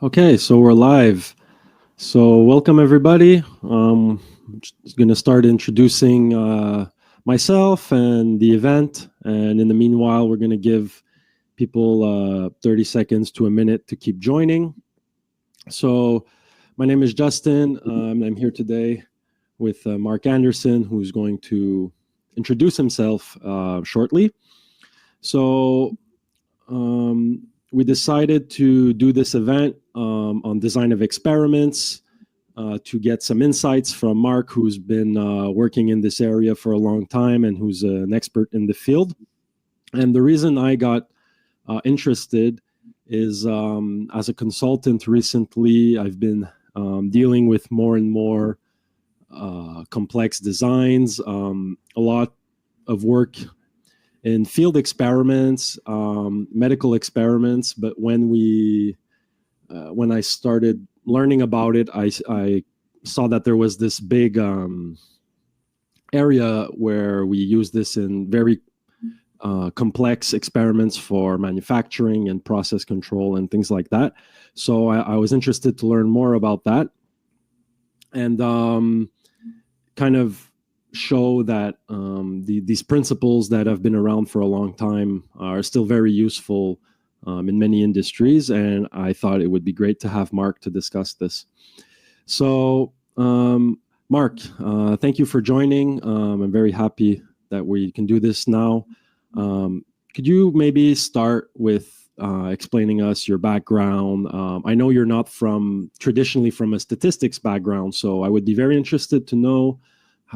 Okay, so we're live. So welcome everybody. Just going to start introducing myself and the event, and in the meanwhile, we're going to give people 30 seconds to a minute to keep joining. So my name is Justin. I'm here today with Mark Anderson, who's going to introduce himself shortly. So we decided to do this event on design of experiments to get some insights from Mark, who's been working in this area for a long time and who's an expert in the field. And the reason I got interested is as a consultant recently, I've been dealing with more and more complex designs, a lot of work in field experiments, medical experiments. But when I started learning about it, I saw that there was this big area where we use this in very complex experiments for manufacturing and process control and things like that. So I was interested to learn more about that and kind of show that these principles that have been around for a long time are still very useful in many industries. And I thought it would be great to have Mark to discuss this. So, Mark, thank you for joining. I'm very happy that we can do this now. Could you maybe start with explaining us your background? I know you're not traditionally from a statistics background, so I would be very interested to know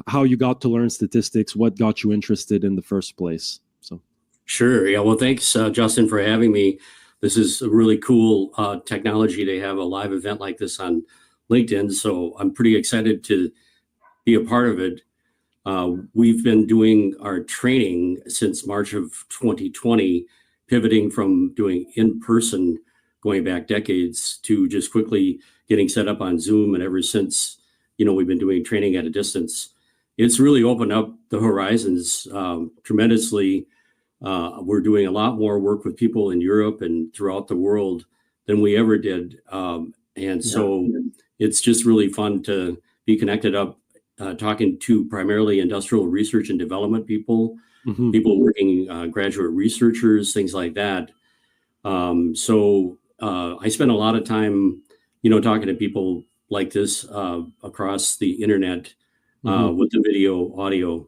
how you got to learn statistics, what got you interested in the first place. So, sure. Yeah. Well, thanks, Justin, for having me. This is a really cool technology to have a live event like this on LinkedIn. So I'm pretty excited to be a part of it. We've been doing our training since March of 2020, pivoting from doing in-person, going back decades, to just quickly getting set up on Zoom. And ever since, we've been doing training at a distance. It's really opened up the horizons tremendously. We're doing a lot more work with people in Europe and throughout the world than we ever did. So it's just really fun to be connected up, talking to primarily industrial research and development people, people working, graduate researchers, things like that. So I spend a lot of time, talking to people like this across the internet with the video, audio.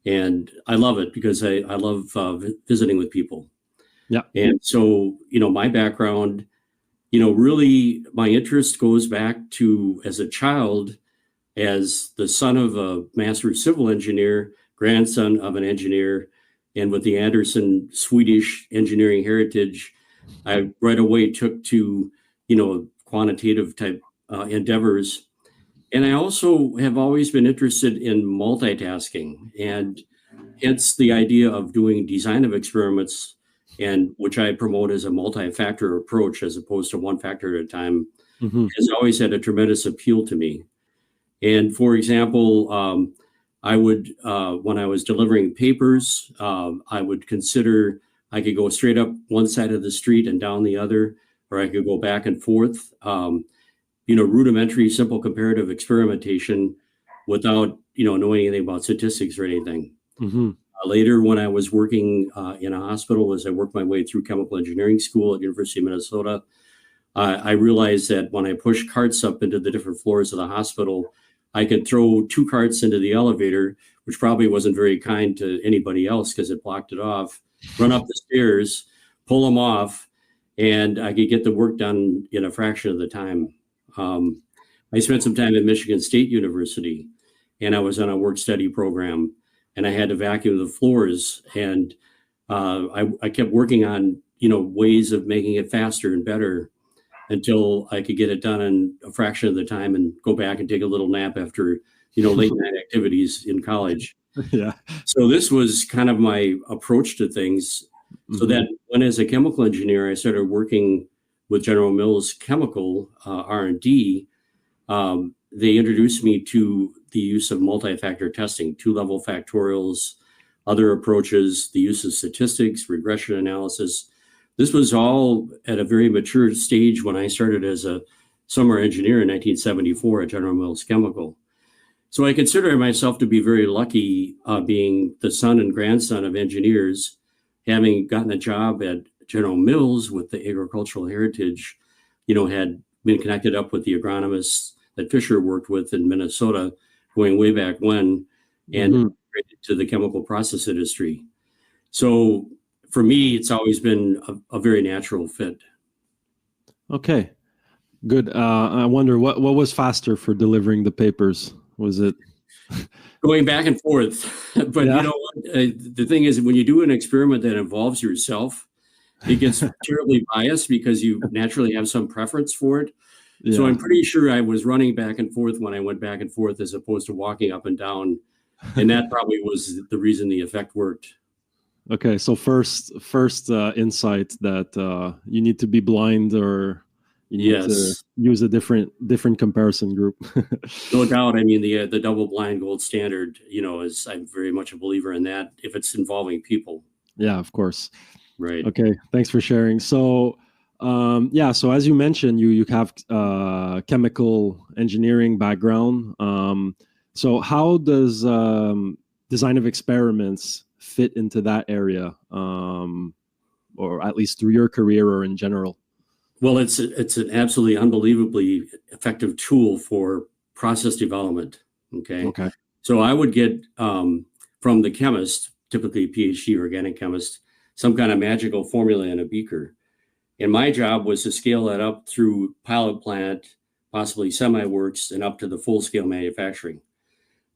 And I love it because I love visiting with people. Yeah. And so, my background, really my interest goes back to as a child, as the son of a master civil engineer, grandson of an engineer, and with the Anderson Swedish engineering heritage, I right away took to, quantitative type endeavors. And I also have always been interested in multitasking, and hence the idea of doing design of experiments, and which I promote as a multi-factor approach as opposed to one factor at a time, has always had a tremendous appeal to me. And for example, I would, when I was delivering papers, I would consider I could go straight up one side of the street and down the other, or I could go back and forth. Rudimentary, simple comparative experimentation without, knowing anything about statistics or anything. Later, when I was working in a hospital, as I worked my way through chemical engineering school at University of Minnesota, I realized that when I pushed carts up into the different floors of the hospital, I could throw two carts into the elevator, which probably wasn't very kind to anybody else because it blocked it off, run up the stairs, pull them off, and I could get the work done in a fraction of the time. I spent some time at Michigan State University, and I was on a work study program, and I had to vacuum the floors. And I kept working on, ways of making it faster and better until I could get it done in a fraction of the time and go back and take a little nap after, late night activities in college. Yeah. So this was kind of my approach to things. So that when, as a chemical engineer, I started working with General Mills Chemical R&D, they introduced me to the use of multi-factor testing, two-level factorials, other approaches, the use of statistics, regression analysis, This was all at a very mature stage when I started as a summer engineer in 1974 at General Mills Chemical. So I consider myself to be very lucky, being the son and grandson of engineers, having gotten a job at General Mills with the agricultural heritage, had been connected up with the agronomists that Fisher worked with in Minnesota going way back when, and to the chemical process industry. So for me, it's always been a very natural fit. Okay, good. I wonder what was faster for delivering the papers? Was it going back and forth? But Yeah. The thing is, when you do an experiment that involves yourself, it gets terribly biased because you naturally have some preference for it. Yeah. So I'm pretty sure I was running back and forth when I went back and forth as opposed to walking up and down. And that probably was the reason the effect worked. Okay, so first insight that you need to be blind, or you need to use a different comparison group. No doubt. I mean, the double blind gold standard, is, I'm very much a believer in that if it's involving people. Yeah, of course. Right. Okay, thanks for sharing. So so as you mentioned, you have chemical engineering background. So how does design of experiments fit into that area, or at least through your career or in general? Well, it's an absolutely unbelievably effective tool for process development. Okay. So I would get from the chemist, typically PhD organic chemist, some kind of magical formula in a beaker. And my job was to scale that up through pilot plant, possibly semi-works, and up to the full-scale manufacturing.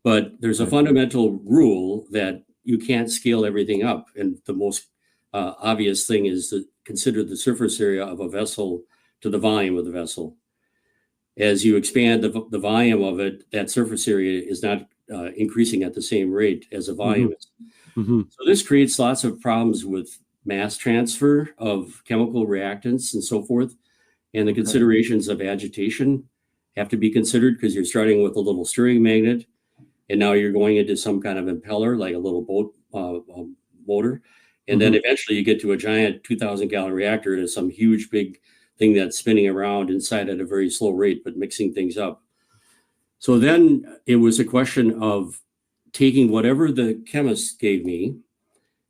But there's a fundamental rule that you can't scale everything up. And the most obvious thing is to consider the surface area of a vessel to the volume of the vessel. As you expand the volume of it, that surface area is not increasing at the same rate as the volume is. So this creates lots of problems with mass transfer of chemical reactants and so forth. And the considerations of agitation have to be considered because you're starting with a little stirring magnet, and now you're going into some kind of impeller, like a little boat motor. And then eventually you get to a giant 2,000-gallon reactor and some huge big thing that's spinning around inside at a very slow rate, but mixing things up. So then it was a question of taking whatever the chemists gave me,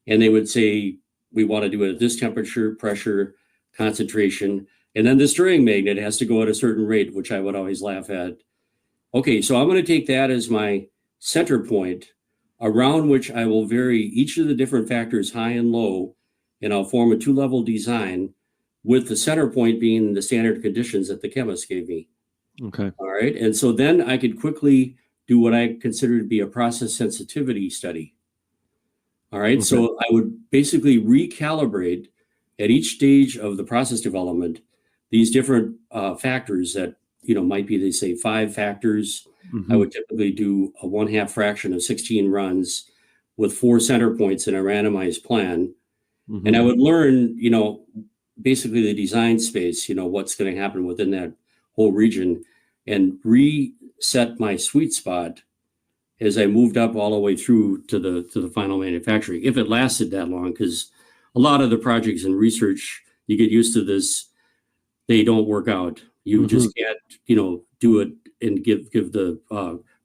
and they would say, we want to do it at this temperature, pressure, concentration, and then the stirring magnet has to go at a certain rate, which I would always laugh at. Okay, so I'm going to take that as my center point around which I will vary each of the different factors high and low, and I'll form a two-level design with the center point being the standard conditions that the chemist gave me. Okay. All right. And so then I could quickly do what I consider to be a process sensitivity study. All right. So I would basically recalibrate at each stage of the process development these different factors that, might be, they say 5 factors. I would typically do a 1/2 fraction of 16 runs with 4 center points in a randomized plan. And I would learn, basically the design space, what's going to happen within that whole region, and reset my sweet spot as I moved up all the way through to the final manufacturing, if it lasted that long, because a lot of the projects in research, you get used to this, they don't work out. You just can't, do it and give the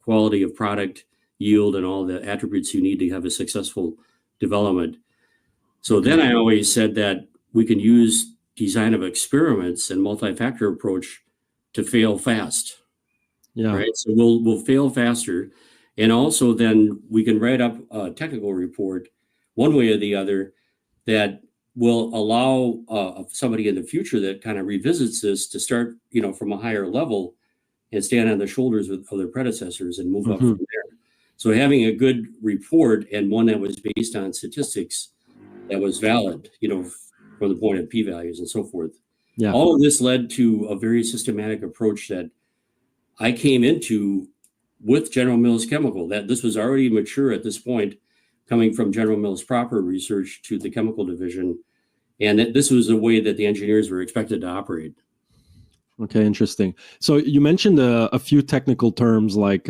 quality of product, yield, and all the attributes you need to have a successful development. So then I always said that we can use design of experiments and multi-factor approach to fail fast. Yeah. Right. So we'll fail faster. And also then we can write up a technical report one way or the other that will allow somebody in the future that kind of revisits this to start, from a higher level and stand on the shoulders of their predecessors and move up from there. So having a good report, and one that was based on statistics that was valid, from the point of p-values and so forth. Yeah. All of this led to a very systematic approach that I came into with General Mills Chemical. That this was already mature at this point, coming from General Mills proper research to the chemical division, and that this was the way that the engineers were expected to operate. Okay, interesting. So you mentioned a few technical terms like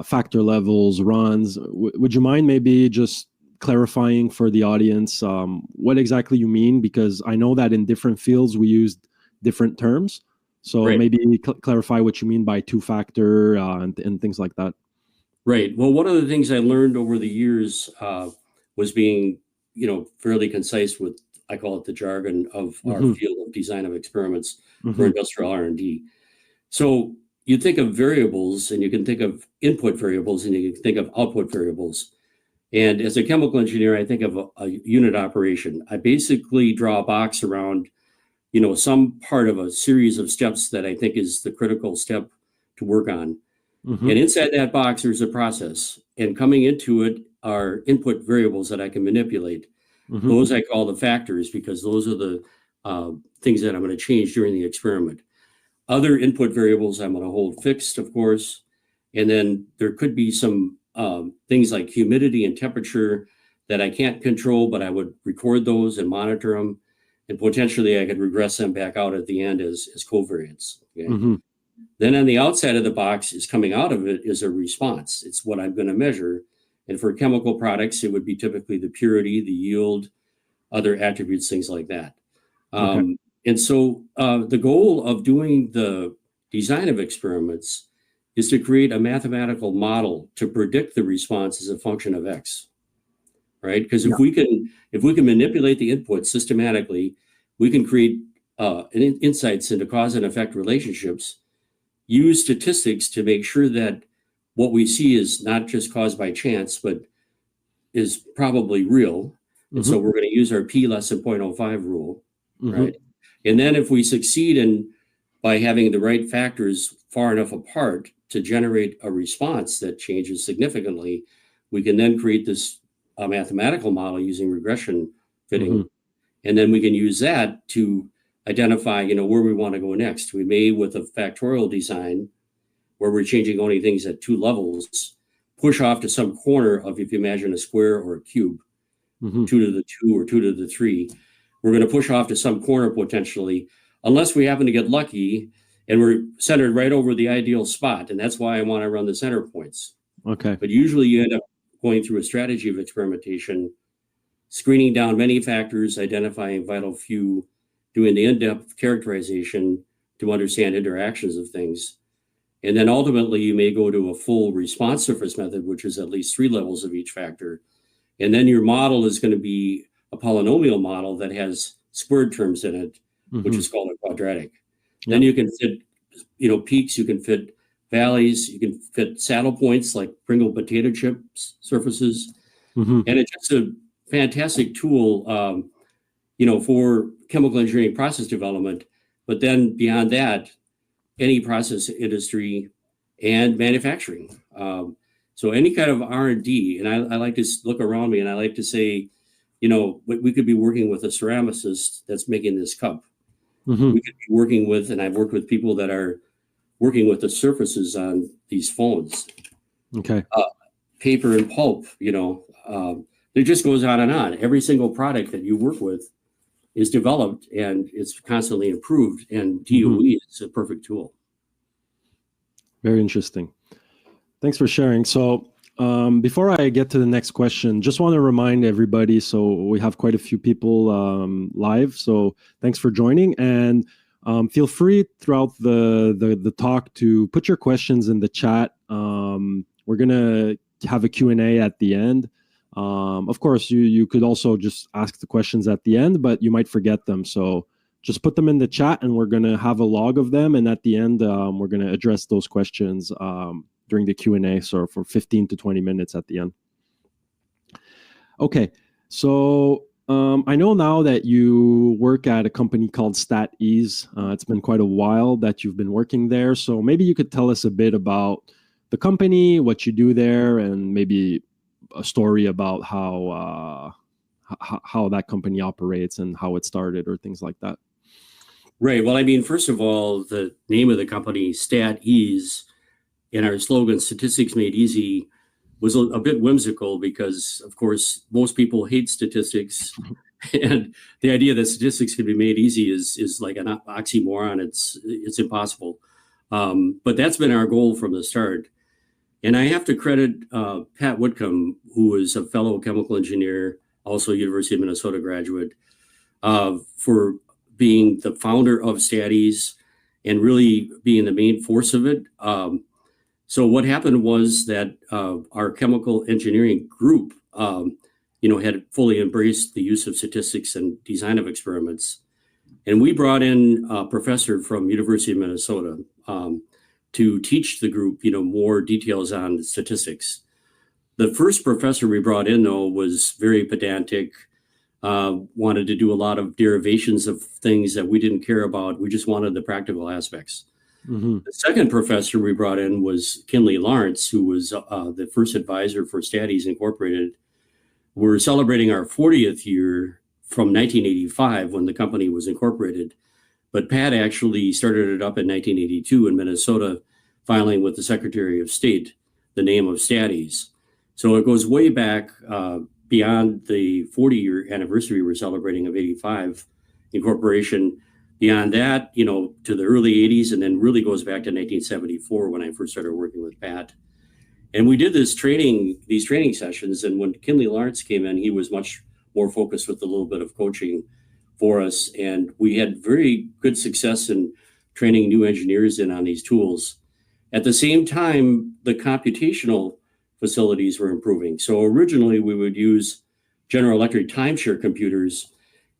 factor levels, runs. Would you mind maybe just clarifying for the audience what exactly you mean, because I know that in different fields we use different terms. So Right. maybe clarify what you mean by two-factor and things like that. Right. Well, one of the things I learned over the years was being, fairly concise with, I call it the jargon of our field of design of experiments for industrial R&D. So you think of variables, and you can think of input variables, and you can think of output variables. And as a chemical engineer, I think of a unit operation. I basically draw a box around, some part of a series of steps that I think is the critical step to work on. And inside that box, there's a process. And coming into it are input variables that I can manipulate. Those I call the factors, because those are the things that I'm going to change during the experiment. Other input variables I'm going to hold fixed, of course. And then there could be some things like humidity and temperature that I can't control, but I would record those and monitor them. And potentially I could regress them back out at the end as covariates. Okay? Then on the outside of the box is coming out of it is a response. It's what I'm going to measure. And for chemical products, it would be typically the purity, the yield, other attributes, things like that. And so the goal of doing the design of experiments is to create a mathematical model to predict the response as a function of X, right? Because if we can manipulate the input systematically, we can create insights into cause and effect relationships, use statistics to make sure that what we see is not just caused by chance, but is probably real. And so we're going to use our P less than 0.05 rule, right? And then if we succeed by having the right factors far enough apart to generate a response that changes significantly, we can then create this mathematical model using regression fitting. And then we can use that to identify, where we want to go next. We may, with a factorial design, where we're changing only things at two levels, push off to some corner of, if you imagine a square or a cube, 2 to the 2 or 2 to the 3. We're going to push off to some corner potentially, unless we happen to get lucky and we're centered right over the ideal spot. And that's why I want to run the center points. Okay. But usually you end up going through a strategy of experimentation, screening down many factors, identifying vital few, doing the in-depth characterization to understand interactions of things. And then ultimately you may go to a full response surface method, which is at least 3 levels of each factor. And then your model is going to be a polynomial model that has squared terms in it, which is called a quadratic. Then you can fit, peaks, you can fit valleys, you can fit saddle points like Pringle potato chips surfaces. And it's just a fantastic tool, for chemical engineering process development. But then beyond that, any process industry and manufacturing. So any kind of R&D, and I like to look around me and I like to say, we could be working with a ceramicist that's making this cup. We could be working with, and I've worked with people that are working with the surfaces on these phones. Okay. Paper and pulp, it just goes on and on. Every single product that you work with is developed and it's constantly improved, and DOE is a perfect tool. Very interesting. Thanks for sharing. So before I get to the next question, just want to remind everybody, so we have quite a few people live, so thanks for joining, and feel free throughout the talk to put your questions in the chat. We're going to have a Q&A at the end. Of course, you could also just ask the questions at the end, but you might forget them. So just put them in the chat and we're going to have a log of them. And at the end, we're going to address those questions during the Q&A. So for 15 to 20 minutes at the end. Okay. So I know now that you work at a company called StatEase. It's been quite a while that you've been working there. So maybe you could tell us a bit about the company, what you do there, and maybe a story about how that company operates and how it started or things like that. Right. Well, I mean, first of all, the name of the company, StatEase, and our slogan, Statistics Made Easy, was a bit whimsical because, of course, most people hate statistics. And the idea that statistics can be made easy is like an oxymoron. It's impossible. But that's been our goal from the start. And I have to credit Pat Whitcomb, who is a fellow chemical engineer, also University of Minnesota graduate, for being the founder of Staties and really being the main force of it. So what happened was that our chemical engineering group, had fully embraced the use of statistics and design of experiments. And we brought in a professor from University of Minnesota to teach the group, more details on statistics. The first professor we brought in, though, was very pedantic, wanted to do a lot of derivations of things that we didn't care about. We just wanted the practical aspects. Mm-hmm. The second professor we brought in was Kinley Lawrence, who was the first advisor for Staties Incorporated. We're celebrating our 40th year from 1985 when the company was incorporated. But Pat actually started it up in 1982 in Minnesota, filing with the Secretary of State the name of Staties. So it goes way back beyond the 40-year anniversary we're celebrating of 85 incorporation. Beyond that, to the early 80s, and then really goes back to 1974 when I first started working with Pat. And we did these training sessions. And when Kinley Lawrence came in, he was much more focused with a little bit of coaching for us. And we had very good success in training new engineers in on these tools. At the same time, the computational facilities were improving. So originally we would use General Electric timeshare computers,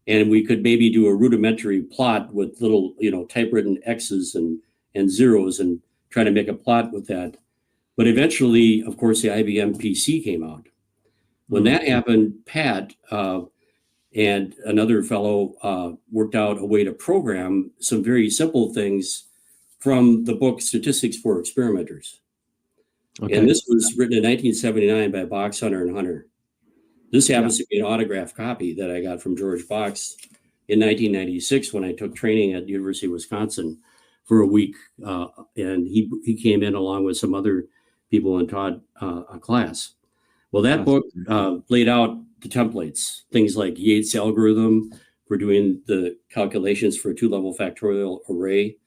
and we could maybe do a rudimentary plot with little, typewritten X's and zeros and try to make a plot with that. But eventually, of course, the IBM PC came out. When that happened, Pat and another fellow worked out a way to program some very simple things from the book Statistics for Experimenters. Okay. And this was written in 1979 by Box, Hunter, and Hunter. This happens to be an autographed copy that I got from George Box in 1996 when I took training at the University of Wisconsin for a week. And he came in along with some other people and taught a class. Well, that book laid out the templates, things like Yates' algorithm for doing the calculations for a two-level factorial array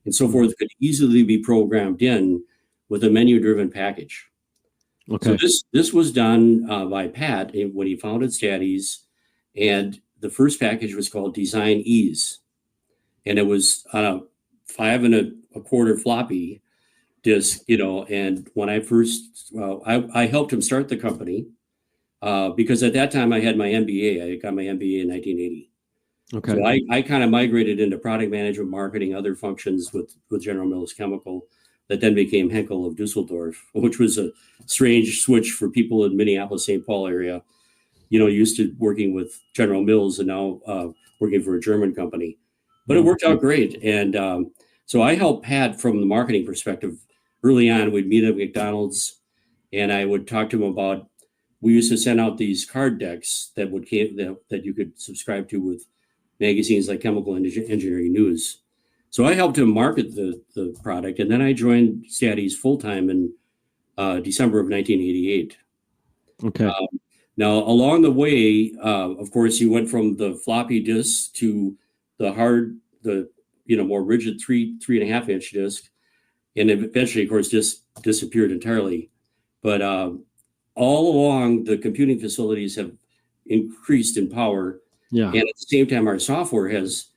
and so forth could easily be programmed in with a menu-driven package. Okay. So this was done by Pat when he founded Staties, and the first package was called Design Ease, and it was on a 5 1/4 floppy disk, and when I first, I helped him start the company because at that time I had my MBA. I got my MBA in 1980. Okay. So I kind of migrated into product management, marketing, other functions with General Mills Chemical that then became Henkel of Dusseldorf, which was a strange switch for people in Minneapolis, St. Paul area, used to working with General Mills and now working for a German company. But it worked out great. And so I helped Pat from the marketing perspective. Early on, we'd meet at McDonald's and I would talk to him about, we used to send out these card decks that you could subscribe to with magazines like Chemical Engineering News. So I helped him market the product, and then I joined Staties full-time in December of 1988. Okay. Now, along the way, of course, he went from the floppy disk to the more rigid 3.5 inch disk, and eventually, of course, just disappeared entirely. But all along, the computing facilities have increased in power. Yeah. And at the same time, our software has,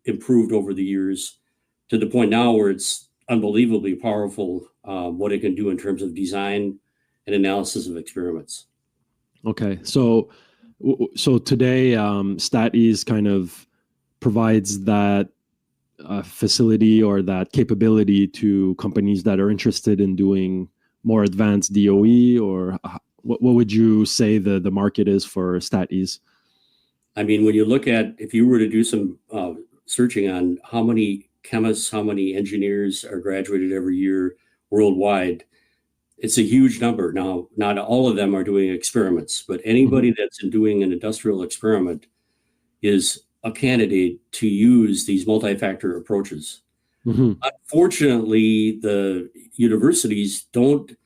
improved over the years to the point now where it's unbelievably powerful, what it can do in terms of design and analysis of experiments. Okay. So today, Staties kind of provides that facility or that capability to companies that are interested in doing more advanced DOE, or what would you say the market is for Staties? I mean, when you look at, if you were to do some searching on how many chemists, how many engineers are graduated every year worldwide, it's a huge number. Now, not all of them are doing experiments, but anybody that's doing an industrial experiment is a candidate to use these multi-factor approaches. Unfortunately, the universities don't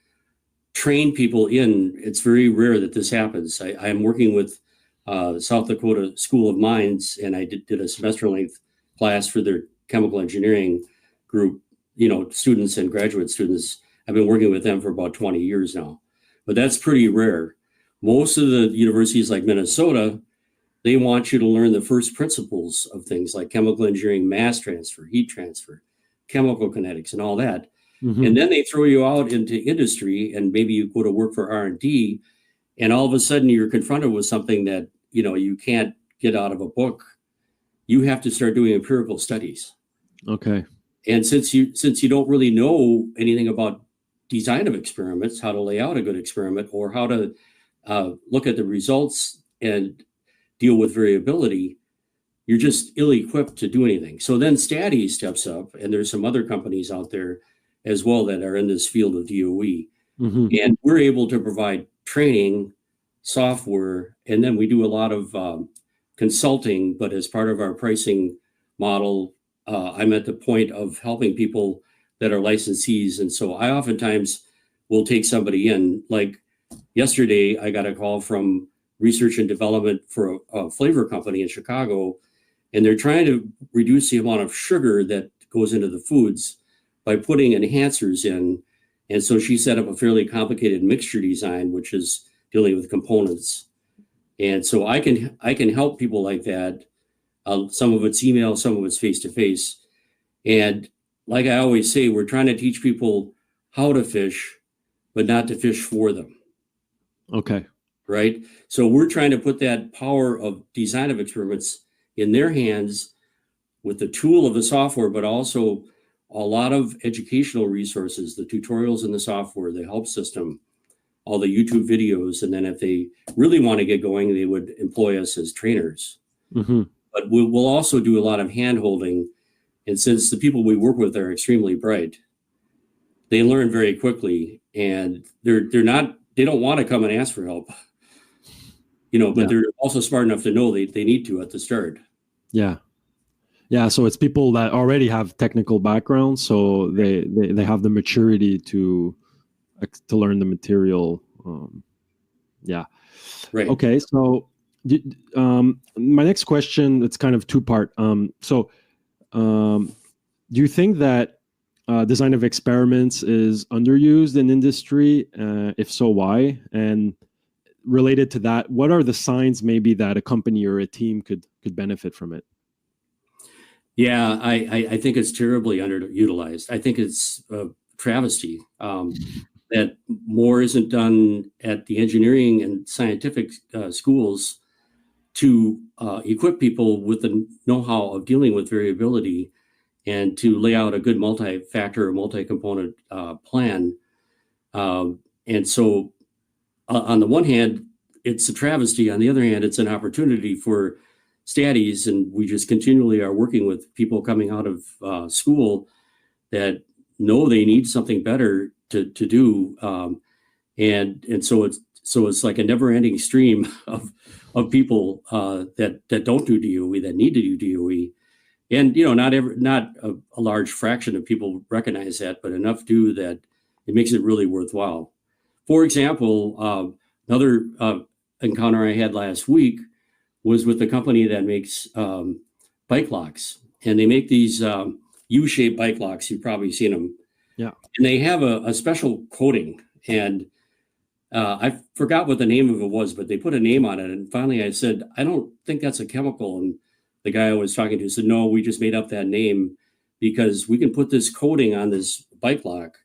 train people in. It's very rare that this happens. I'm working with South Dakota School of Mines, and I did a semester-length class for their chemical engineering group, students and graduate students I've been working with them for about 20 years now, but that's pretty rare. Most of the universities like Minnesota, they want you to learn the first principles of things like chemical engineering, mass transfer, heat transfer, chemical kinetics, and all that. Mm-hmm. And then they throw you out into industry, and maybe you go to work for R&D, and all of a sudden you're confronted with something that, you can't get out of a book. You have to start doing empirical studies. Okay. And since you don't really know anything about design of experiments, how to lay out a good experiment, or how to look at the results and deal with variability, you're just ill-equipped to do anything. So then Stati steps up, and there's some other companies out there as well that are in this field of DOE. Mm-hmm. And we're able to provide training, software, and then we do a lot of consulting, but as part of our pricing model, I'm at the point of helping people that are licensees. And so I oftentimes will take somebody in. Like yesterday, I got a call from research and development for a flavor company in Chicago, and they're trying to reduce the amount of sugar that goes into the foods by putting enhancers in. And so she set up a fairly complicated mixture design, which is dealing with components. And so I can help people like that. Some of it's email, some of it's face-to-face. And like I always say, we're trying to teach people how to fish, but not to fish for them. Okay. Right? So we're trying to put that power of design of experiments in their hands with the tool of the software, but also a lot of educational resources, the tutorials in the software, the help system, all the YouTube videos. And then if they really want to get going, they would employ us as trainers. Mm-hmm. But we'll also do a lot of hand-holding. And since the people we work with are extremely bright, they learn very quickly, and they don't want to come and ask for help. But they're also smart enough to know they need to at the start. Yeah. Yeah. So it's people that already have technical backgrounds, so they have the maturity to learn the material. Yeah. Right. Okay. So my next question, it's kind of two-part. Do you think that design of experiments is underused in industry? If so, why? And related to that, what are the signs maybe that a company or a team could benefit from it? Yeah, I think it's terribly underutilized. I think it's a travesty that more isn't done at the engineering and scientific schools to equip people with the know-how of dealing with variability and to lay out a good multi-factor or multi-component plan. And so on the one hand, it's a travesty. On the other hand, it's an opportunity for Statis, and we just continually are working with people coming out of school that know they need something better to do, and so it's like a never-ending stream of people that don't do DOE, that need to do DOE, and not a large fraction of people recognize that, but enough do that it makes it really worthwhile. For example, another encounter I had last week was with the company that makes bike locks, and they make these U-shaped bike locks. You've probably seen them. Yeah. And they have a special coating, and I forgot what the name of it was, but they put a name on it. And finally I said, I don't think that's a chemical. And the guy I was talking to said, no, we just made up that name because we can put this coating on this bike lock.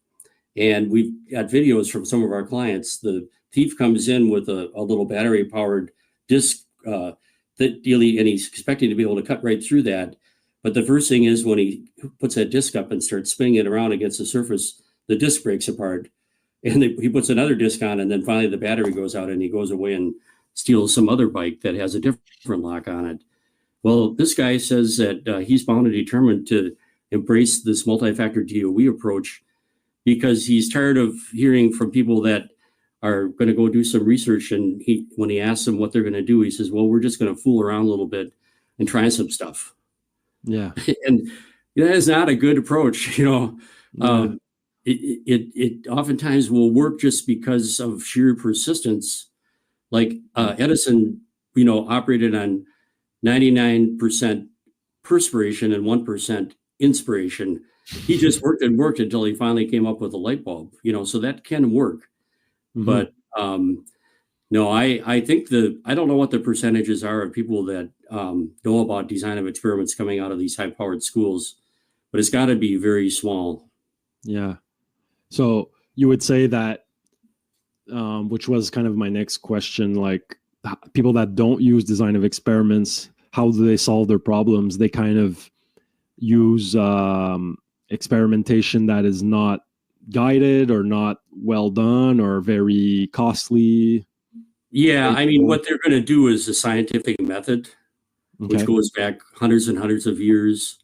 And we've got videos from some of our clients. The thief comes in with a little battery-powered disc and he's expecting to be able to cut right through that. But the first thing is when he puts that disc up and starts spinning it around against the surface, the disc breaks apart. And he puts another disc on, and then finally the battery goes out, and he goes away and steals some other bike that has a different lock on it. Well, this guy says that he's bound and determined to embrace this multi-factor DOE approach because he's tired of hearing from people that are going to go do some research, and when he asks them what they're going to do, he says, well, we're just going to fool around a little bit and try some stuff. Yeah. And that is not a good approach. Yeah. It oftentimes will work just because of sheer persistence. Like Edison, operated on 99% perspiration and 1% inspiration. he just worked and worked until he finally came up with a light bulb, so that can work. But no, I think I don't know what the percentages are of people that know about design of experiments coming out of these high-powered schools, but it's got to be very small. Yeah. So you would say that, which was kind of my next question, like people that don't use design of experiments, how do they solve their problems? They kind of use experimentation that is not guided or not well done or very costly. Yeah, I mean, what they're going to do is a scientific method, which goes back hundreds and hundreds of years,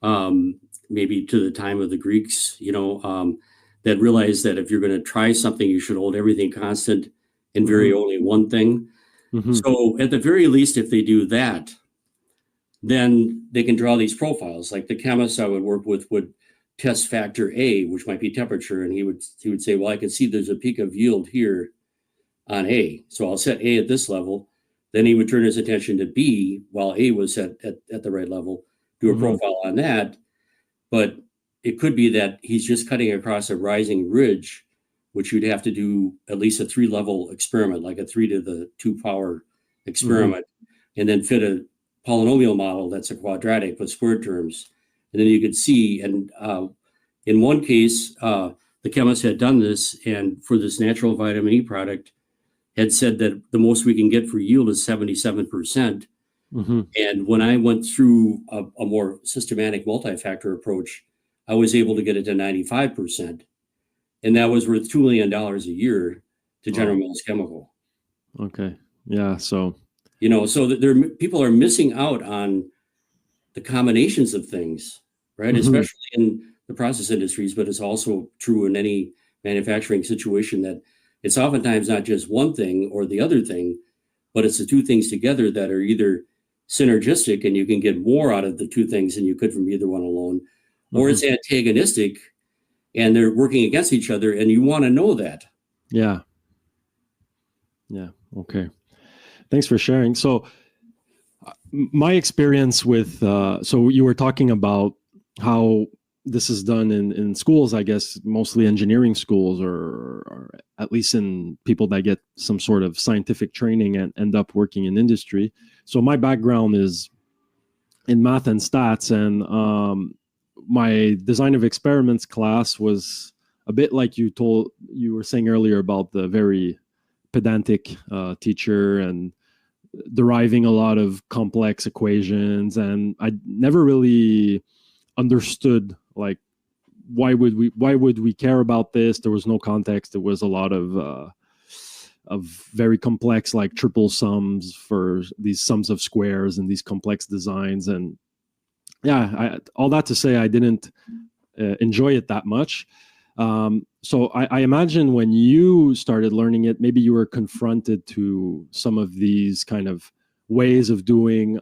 maybe to the time of the Greeks, that realized that if you're going to try something, you should hold everything constant and vary only one thing. So at the very least, if they do that, then they can draw these profiles. Like the chemist I would work with would test factor A, which might be temperature, and he would say, well, I can see there's a peak of yield here on A. So I'll set A at this level. Then he would turn his attention to B while A was set at the right level, do a profile on that. But it could be that he's just cutting across a rising ridge, which you'd have to do at least a 3-level experiment, like a 3 to the 2 power experiment, and then fit a polynomial model that's a quadratic with square terms. And then you could see, and in one case, the chemist had done this, and for this natural vitamin E product, had said that the most we can get for yield is 77%. And when I went through a more systematic multi-factor approach, I was able to get it to 95%. And that was worth $2 million a year to General Mills Chemical. Okay. Yeah. So, so that people are missing out on the combinations of things, right? Especially in the process industries, but it's also true in any manufacturing situation that it's oftentimes not just one thing or the other thing, but it's the two things together that are either synergistic and you can get more out of the two things than you could from either one alone, or it's antagonistic and they're working against each other, and you want to know that. Yeah. Okay. Thanks for sharing. So my experience with, so you were talking about how this is done in schools, I guess, mostly engineering schools, or at least in people that get some sort of scientific training and end up working in industry. So my background is in math and stats, and my design of experiments class was a bit like you were saying earlier about the very pedantic teacher and deriving a lot of complex equations, and I never really understood, like, why would we care about this? There was no context. There was a lot of very complex, like, triple sums for these sums of squares and these complex designs. And all that to say, I didn't enjoy it that much. So I imagine when you started learning it, maybe you were confronted to some of these kind of ways of doing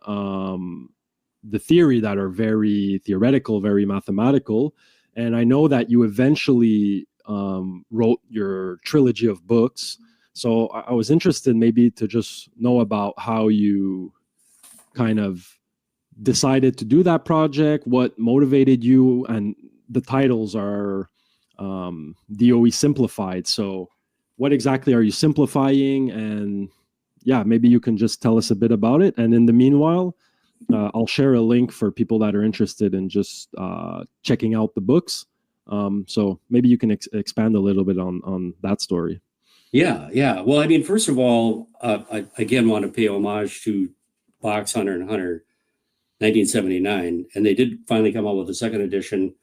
the theory that are very theoretical, very mathematical. And I know that you eventually wrote your trilogy of books. So I was interested maybe to just know about how you kind of decided to do that project, what motivated you, and the titles are DOE simplified. So what exactly are you simplifying? And maybe you can just tell us a bit about it. And in the meanwhile, I'll share a link for people that are interested in just checking out the books. So maybe you can expand a little bit on that story. Yeah. Well, I mean, first of all, I again want to pay homage to Box, Hunter and Hunter, 1979, and they did finally come out with a second edition.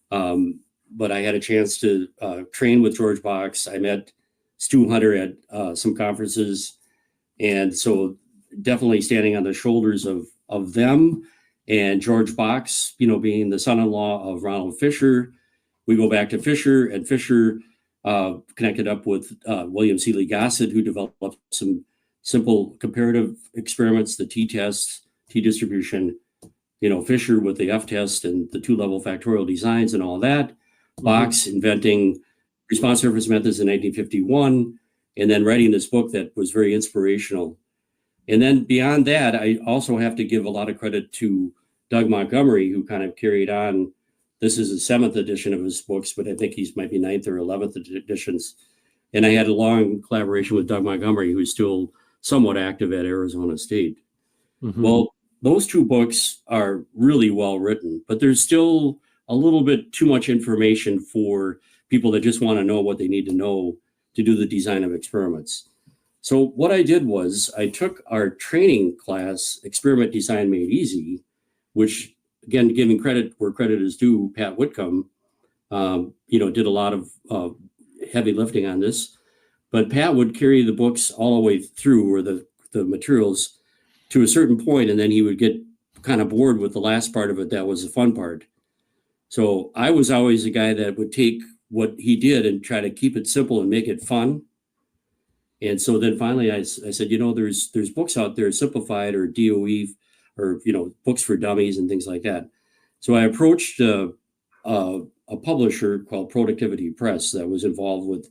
But I had a chance to train with George Box. I met Stu Hunter at some conferences, and so definitely standing on the shoulders of them and George Box, being the son-in-law of Ronald Fisher. We go back to Fisher, and Fisher connected up with William Seeley Gossett, who developed some simple comparative experiments, the t-test, t-distribution, Fisher with the f-test and the 2-level factorial designs and all that. Box inventing response surface methods in 1951, and then writing this book that was very inspirational. And then beyond that, I also have to give a lot of credit to Doug Montgomery, who kind of carried on This is the 7th edition of his books, but I think he's might be 9th or 11th editions. And I had a long collaboration with Doug Montgomery, who's still somewhat active at Arizona State. Mm-hmm. Well, those two books are really well written, but there's still a little bit too much information for people that just want to know what they need to know to do the design of experiments. So what I did was I took our training class, Experiment Design Made Easy, which, again, giving credit where credit is due, Pat Whitcomb, did a lot of heavy lifting on this. But Pat would carry the books all the way through, or the materials, to a certain point, and then he would get kind of bored with the last part of it. That was the fun part. So I was always the guy that would take what he did and try to keep it simple and make it fun. And so then finally I said, there's books out there, Simplified or DOE, or, books for dummies and things like that. So I approached a publisher called Productivity Press that was involved with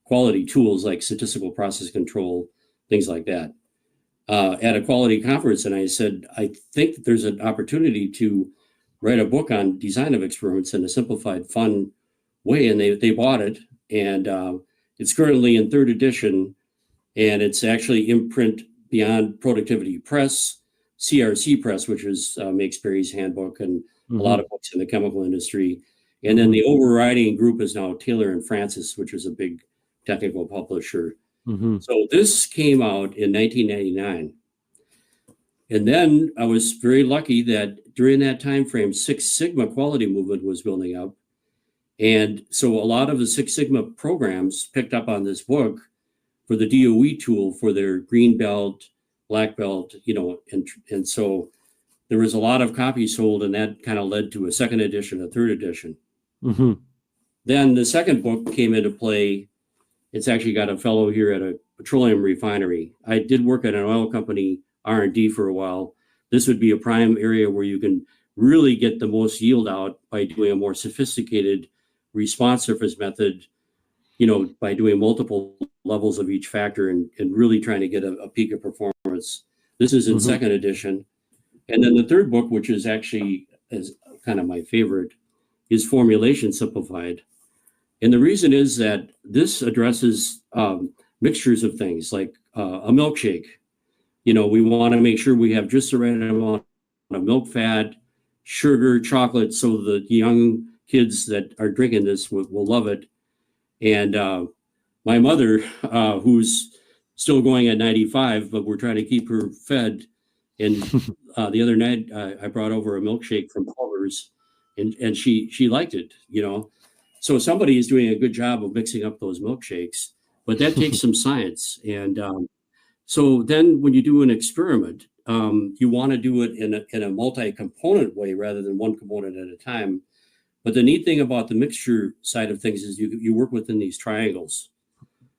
quality tools like statistical process control, things like that, at a quality conference. And I said, I think that there's an opportunity to write a book on design of experiments in a simplified, fun way. And they bought it. And it's currently in 3rd edition. And it's actually in print beyond Productivity Press, CRC Press, which is makes Berry's Handbook and a lot of books in the chemical industry. And then the overriding group is now Taylor and Francis, which is a big technical publisher. Mm-hmm. So this came out in 1999. And then I was very lucky that during that time frame, Six Sigma quality movement was building up. And so a lot of the Six Sigma programs picked up on this book for the DOE tool for their green belt, black belt, and so there was a lot of copies sold, and that kind of led to a 2nd edition, a 3rd edition. Mm-hmm. Then the second book came into play. It's actually got a fellow here at a petroleum refinery. I did work at an oil company, R&D, for a while. This would be a prime area where you can really get the most yield out by doing a more sophisticated response surface method, by doing multiple levels of each factor and really trying to get a peak of performance. This is in 2nd edition. And then the third book, which is actually is kind of my favorite, is Formulation Simplified. And the reason is that this addresses mixtures of things like a milkshake. We want to make sure we have just the right amount of milk, fat, sugar, chocolate, so the young kids that are drinking this will love it. And my mother, who's still going at 95, but we're trying to keep her fed. And the other night, I brought over a milkshake from Culver's, and she liked it, So somebody is doing a good job of mixing up those milkshakes, but that takes some science. And so then when you do an experiment, you want to do it in a multi-component way rather than one component at a time. But the neat thing about the mixture side of things is you work within these triangles.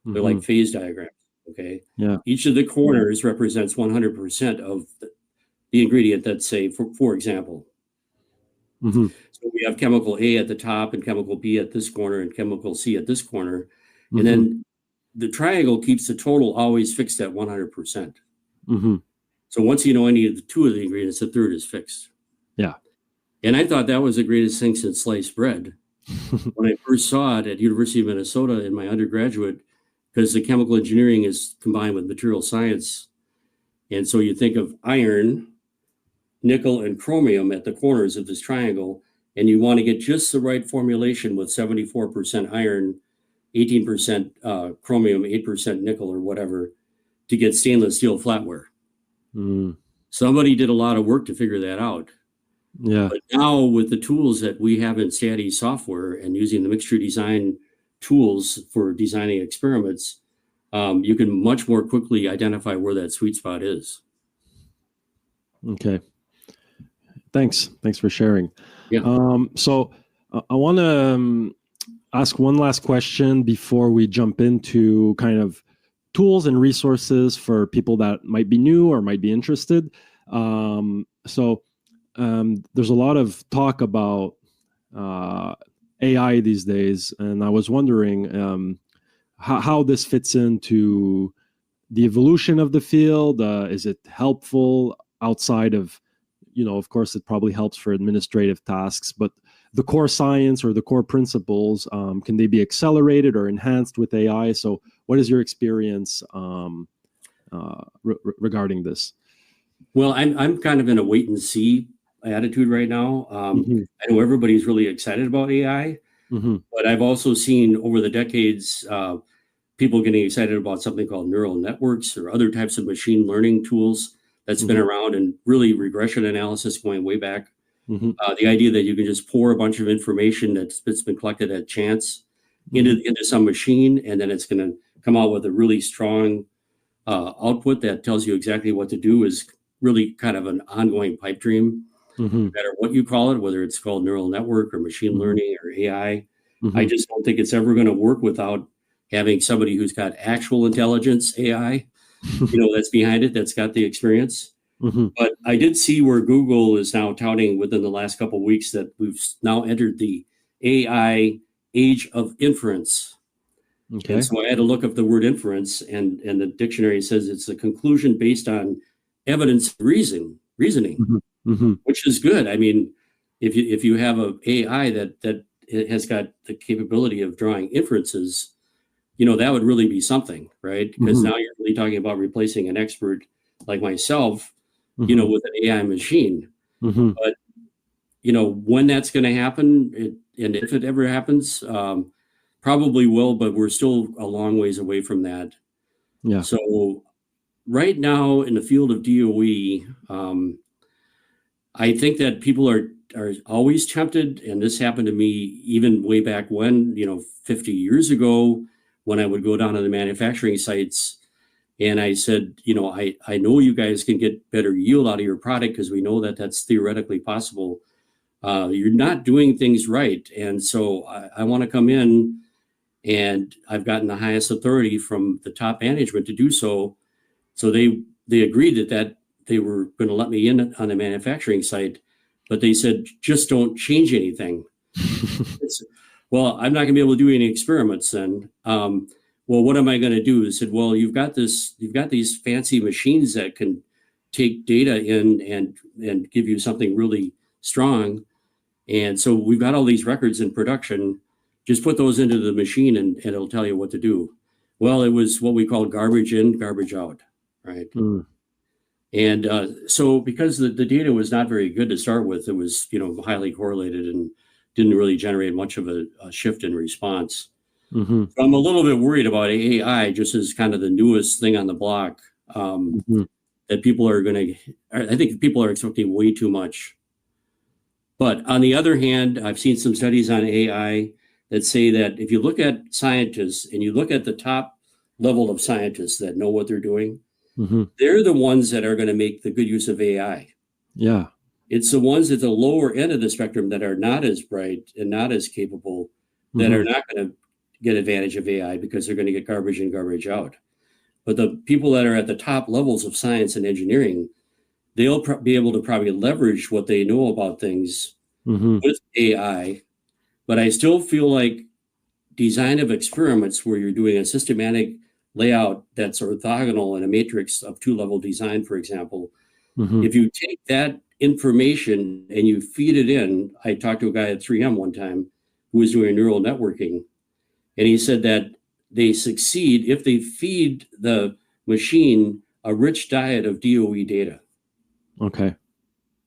They're like phase diagrams. Okay. Yeah. Each of the corners represents 100% of the ingredient. That's, say, for example. Mm-hmm. So we have chemical A at the top and chemical B at this corner and chemical C at this corner. And then the triangle keeps the total always fixed at 100%. Mm-hmm. So once you know any of the two of the ingredients, the third is fixed. Yeah. And I thought that was the greatest thing since sliced bread. When I first saw it at University of Minnesota in my undergraduate, because the chemical engineering is combined with material science. And so you think of iron, nickel, and chromium at the corners of this triangle, and you want to get just the right formulation with 74% iron, 18% chromium, 8% nickel, or whatever, to get stainless steel flatware. Somebody did a lot of work to figure that out. Yeah. But now with the tools that we have in STATI software and using the mixture design tools for designing experiments, you can much more quickly identify where that sweet spot is. Okay. Thanks for sharing. Yeah. So I want to ask one last question before we jump into kind of tools and resources for people that might be new or might be interested. There's a lot of talk about AI these days, and I was wondering how this fits into the evolution of the field. Is it helpful outside of, of course, it probably helps for administrative tasks, but the core science or the core principles, can they be accelerated or enhanced with AI? So what is your experience regarding this? Well, I'm kind of in a wait and see attitude right now. Mm-hmm. I know everybody's really excited about AI, Mm-hmm. but I've also seen over the decades people getting excited about something called neural networks or other types of machine learning tools that's been Mm-hmm. around, and really regression analysis going way back. Mm-hmm. The idea that you can just pour a bunch of information that's been collected at chance into some machine, and then it's going to come out with a really strong output that tells you exactly what to do is really kind of an ongoing pipe dream. Mm-hmm. No matter what you call it, whether it's called neural network or machine learning or AI, I Mm-hmm. just don't think it's ever going to work without having somebody who's got actual intelligence, AI, that's behind it, that's got the experience. Mm-hmm. But I did see where Google is now touting within the last couple of weeks that we've now entered the AI age of inference. Okay. And so I had to look up the word inference, and the dictionary says it's a conclusion based on evidence reasoning, Mm-hmm. Mm-hmm. which is good. I mean, if you have a AI that it has got the capability of drawing inferences, that would really be something, right? Because Mm-hmm. now you're really talking about replacing an expert like myself, Mm-hmm. with an AI machine. Mm-hmm. But when that's going to happen, and if it ever happens, probably will, but we're still a long ways away from that. Yeah. So right now in the field of DOE, I think that people are always tempted, and this happened to me even way back when, 50 years ago, when I would go down to the manufacturing sites and I said, I know you guys can get better yield out of your product because we know that that's theoretically possible. You're not doing things right. And so I want to come in, and I've gotten the highest authority from the top management to do so. So they agreed that they were going to let me in on the manufacturing site, but they said, just don't change anything. Well, I'm not going to be able to do any experiments then. Well, what am I going to do? They said, well, you've got these fancy machines that can take data in and give you something really strong. And so we've got all these records in production. Just put those into the machine and it'll tell you what to do. Well, it was what we call garbage in, garbage out, right? Mm. And so because the data was not very good to start with, it was highly correlated and didn't really generate much of a shift in response. Mm-hmm. So I'm a little bit worried about AI just as kind of the newest thing on the block, Mm-hmm. that people are going to, I think people are expecting way too much. But on the other hand, I've seen some studies on AI that say that if you look at scientists and you look at the top level of scientists that know what they're doing, Mm-hmm. they're the ones that are going to make the good use of AI. Yeah. It's the ones at the lower end of the spectrum that are not as bright and not as capable that Mm-hmm. are not going to get advantage of AI because they're going to get garbage in, garbage out. But the people that are at the top levels of science and engineering, they'll be able to probably leverage what they know about things Mm-hmm. with AI. But I still feel like design of experiments where you're doing a systematic layout that's orthogonal in a matrix of two-level design, for example, Mm-hmm. if you take that information and you feed it in, I talked to a guy at 3M one time who was doing neural networking, and he said that they succeed if they feed the machine a rich diet of DOE data, Okay.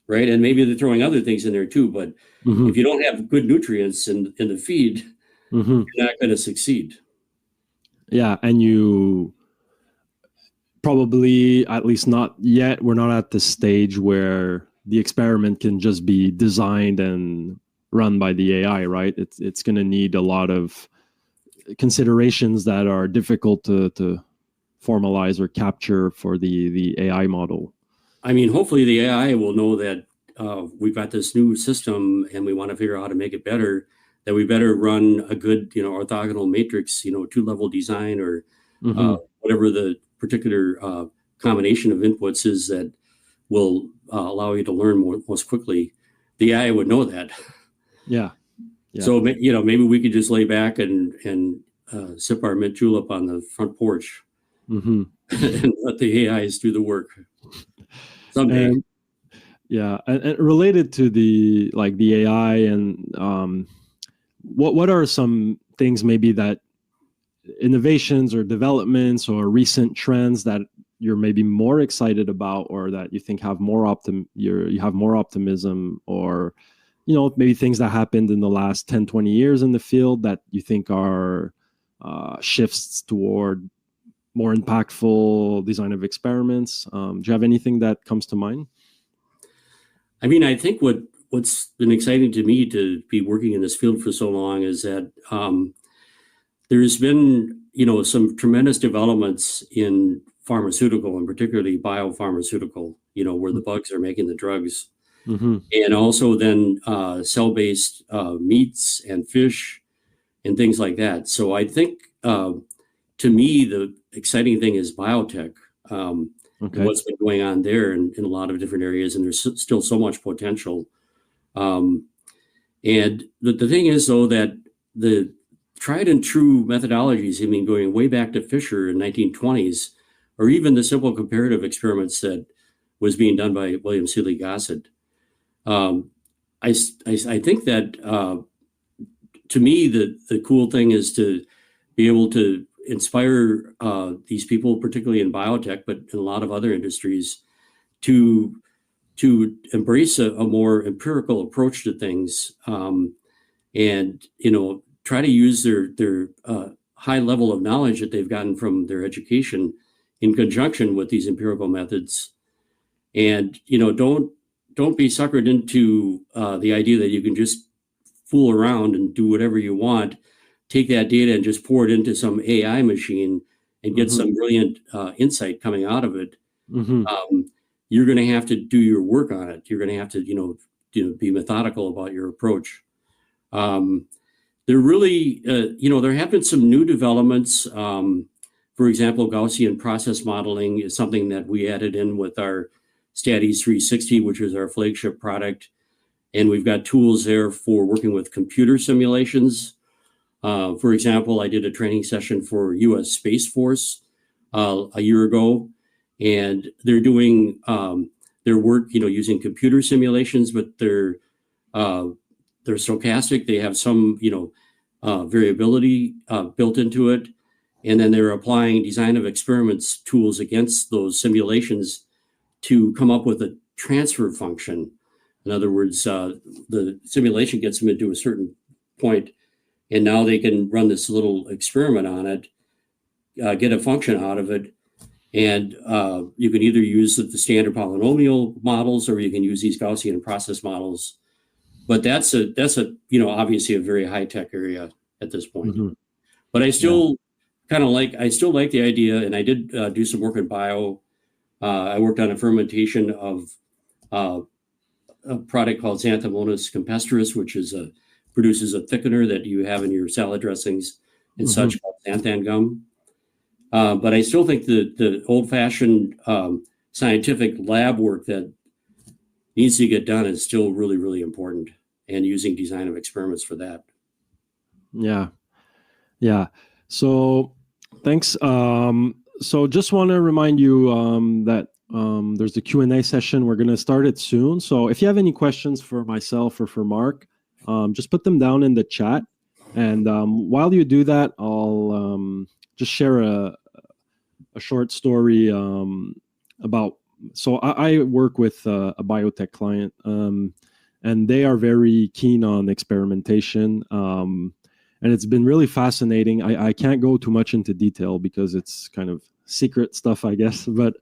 right? And maybe they're throwing other things in there too, but Mm-hmm. if you don't have good nutrients in the feed, Mm-hmm. you're not going to succeed. Yeah, and you probably, at least not yet, we're not at the stage where the experiment can just be designed and run by the AI, right? It's going to need a lot of considerations that are difficult to formalize or capture for the AI model. I mean, hopefully the AI will know that we've got this new system and we want to figure out how to make it better, that we better run a good, orthogonal matrix, two-level design or Mm-hmm. whatever the particular combination of inputs is that will allow you to learn most quickly. The AI would know that. Yeah. Yeah. So, maybe we could just lay back and sip our mint julep on the front porch Mm-hmm. and let the AIs do the work someday. And Yeah, and related to the AI and what are some things maybe that innovations or developments or recent trends that you're maybe more excited about, or that you think have more you have more optimism, or maybe things that happened in the last 10, 20 years in the field that you think are shifts toward more impactful design of experiments? Do you have anything that comes to mind? I mean, I think what's been exciting to me to be working in this field for so long is that there's been, some tremendous developments in pharmaceutical, and particularly biopharmaceutical, where the bugs are making the drugs. Mm-hmm. And also then cell-based meats and fish and things like that. So I think, to me, the exciting thing is biotech, and Okay. what's been going on there in a lot of different areas, and there's still so much potential. And the thing is, though, that the tried and true methodologies, I mean, going way back to Fisher in 1920s, or even the simple comparative experiments that was being done by William Seeley Gossett, I think that to me, the cool thing is to be able to inspire these people, particularly in biotech, but in a lot of other industries, to embrace a more empirical approach to things, and try to use their high level of knowledge that they've gotten from their education in conjunction with these empirical methods, and don't be suckered into the idea that you can just fool around and do whatever you want, take that data and just pour it into some AI machine and get Mm-hmm. some brilliant insight coming out of it. Mm-hmm. You're going to have to do your work on it. You're going to have to, be methodical about your approach. There really, there have been some new developments. For example, Gaussian process modeling is something that we added in with our Statis 360, which is our flagship product. And we've got tools there for working with computer simulations. For example, I did a training session for U.S. Space Force a year ago, and they're doing their work, using computer simulations, but they're stochastic. They have some, variability built into it, and then they're applying design of experiments tools against those simulations to come up with a transfer function. In other words, the simulation gets them into a certain point, and now they can run this little experiment on it, get a function out of it, and you can either use the standard polynomial models, or you can use these Gaussian process models. But that's obviously a very high tech area at this point. Mm-hmm. But I still I still like the idea, and I did do some work in bio. I worked on a fermentation of a product called Xanthomonas campestris, which produces a thickener that you have in your salad dressings and such, called xanthan gum. But I still think the old-fashioned scientific lab work that needs to get done is still really, really important, and using design of experiments for that. Yeah. Yeah. So thanks. So just want to remind you that there's the Q&A session. We're going to start it soon. So if you have any questions for myself or for Mark, just put them down in the chat. And while you do that, I'll just share a short story about. So I work with a biotech client, and they are very keen on experimentation. And it's been really fascinating. I can't go too much into detail because it's kind of secret stuff, I guess. But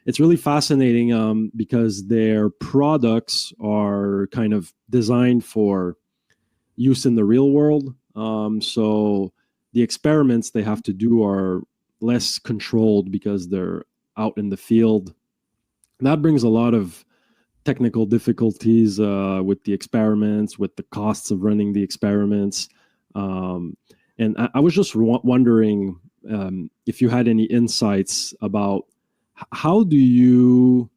it's really fascinating because their products are kind of designed for use in the real world. So the experiments they have to do are less controlled because they're out in the field. That brings a lot of technical difficulties with the experiments, with the costs of running the experiments. And I was just wondering if you had any insights about how do you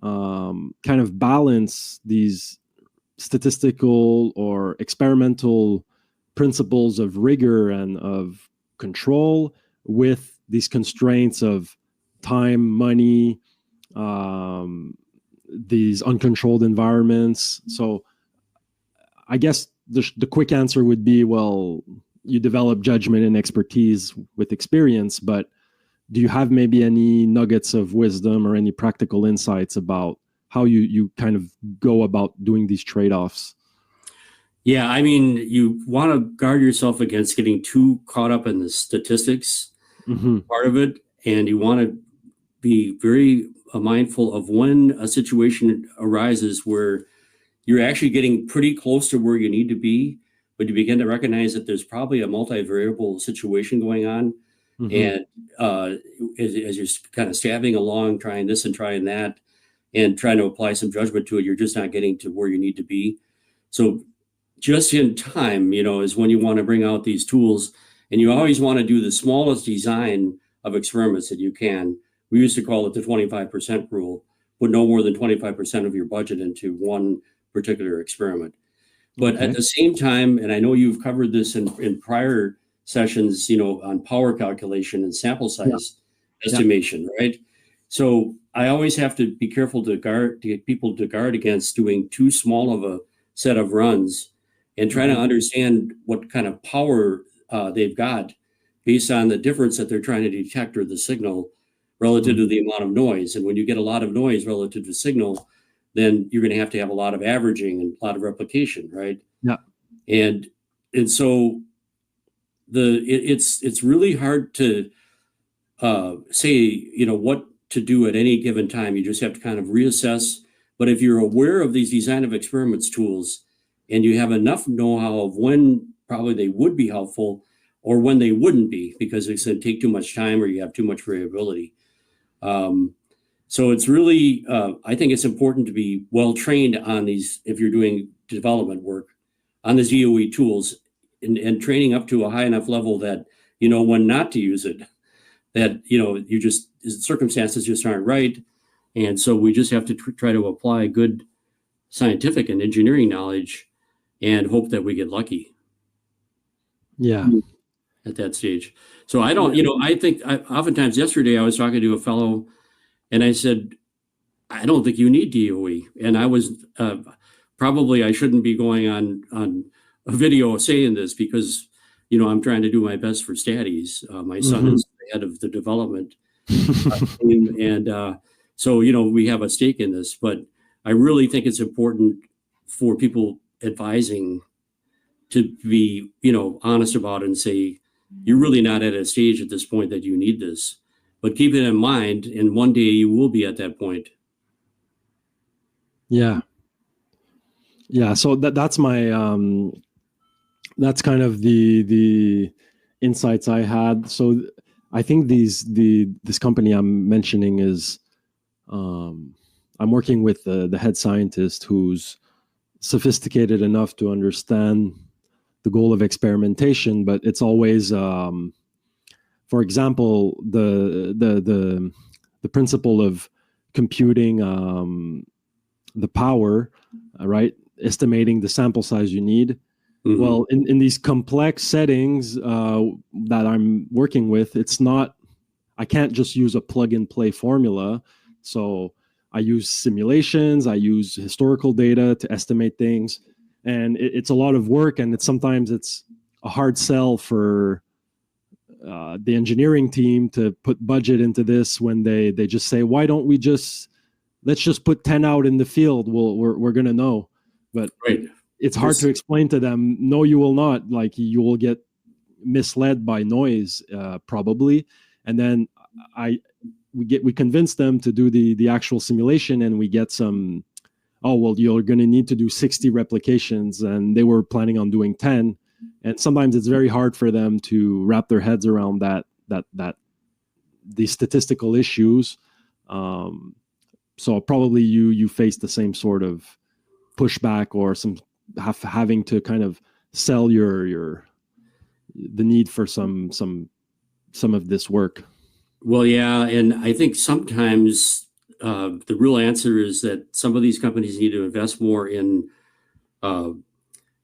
kind of balance these statistical or experimental principles of rigor and of control with these constraints of time, money, these uncontrolled environments. So I guess the quick answer would be, well, you develop judgment and expertise with experience, but do you have maybe any nuggets of wisdom or any practical insights about how you kind of go about doing these trade-offs? Yeah, I mean, you want to guard yourself against getting too caught up in the statistics part of it, and you want to be very mindful of when a situation arises where you're actually getting pretty close to where you need to be, but you begin to recognize that there's probably a multivariable situation going on. And as you're kind of stabbing along, trying this and trying that, and trying to apply some judgment to it, you're just not getting to where you need to be. So just in time, is when you want to bring out these tools, and you always want to do the smallest design of experiments that you can. We used to call it the 25% rule, put no more than 25% of your budget into one particular experiment. But at the same time, and I know you've covered this in prior sessions, on power calculation and sample size estimation, right? So I always have to be careful to get people to guard against doing too small of a set of runs, and trying to understand what kind of power they've got based on the difference that they're trying to detect, or the signal relative to the amount of noise. And when you get a lot of noise relative to signal, then you're going to have a lot of averaging and a lot of replication, right? Yeah. And so it's really hard to say, what to do at any given time. You just have to kind of reassess. But if you're aware of these design of experiments tools, and you have enough know-how of when probably they would be helpful or when they wouldn't be, because it's going to take too much time or you have too much variability. So it's really, I think it's important to be well trained on these, if you're doing development work, on the DOE tools, and training up to a high enough level that you know when not to use it, that you just, circumstances just aren't right. And so we just have to try to apply good scientific and engineering knowledge and hope that we get lucky. Yeah. At that stage. So I don't, I think oftentimes yesterday I was talking to a fellow and I said, I don't think you need DOE. And I was probably, I shouldn't be going on a video saying this, because, I'm trying to do my best for Statties. My son is the head of the development team. And so, we have a stake in this, but I really think it's important for people advising to be, honest about it and say, you're really not at a stage at this point that you need this, but keep it in mind, and one day you will be at that point. Yeah. So that's my, that's kind of the insights I had. So I think this company I'm mentioning is, I'm working with the head scientist who's sophisticated enough to understand the goal of experimentation, but it's always, for example, the principle of computing the power, right? Estimating the sample size you need. Well, in these complex settings that I'm working with, it's not, I can't just use a plug and play formula. So I use simulations, I use historical data to estimate things. And it's a lot of work, and sometimes it's a hard sell for the engineering team to put budget into this when they just say, why don't we let's just put 10 out in the field. We're going to know. But it's hard to explain to them, no, you will not. Like, you will get misled by noise, probably. And then we convince them to do the actual simulation, and we get some, oh, well, you're going to need to do 60 replications, and they were planning on doing 10. And sometimes it's very hard for them to wrap their heads around these statistical issues. So probably you face the same sort of pushback, or having to kind of sell the need for some of this work. Well, yeah, and I think sometimes the real answer is that some of these companies need to invest more in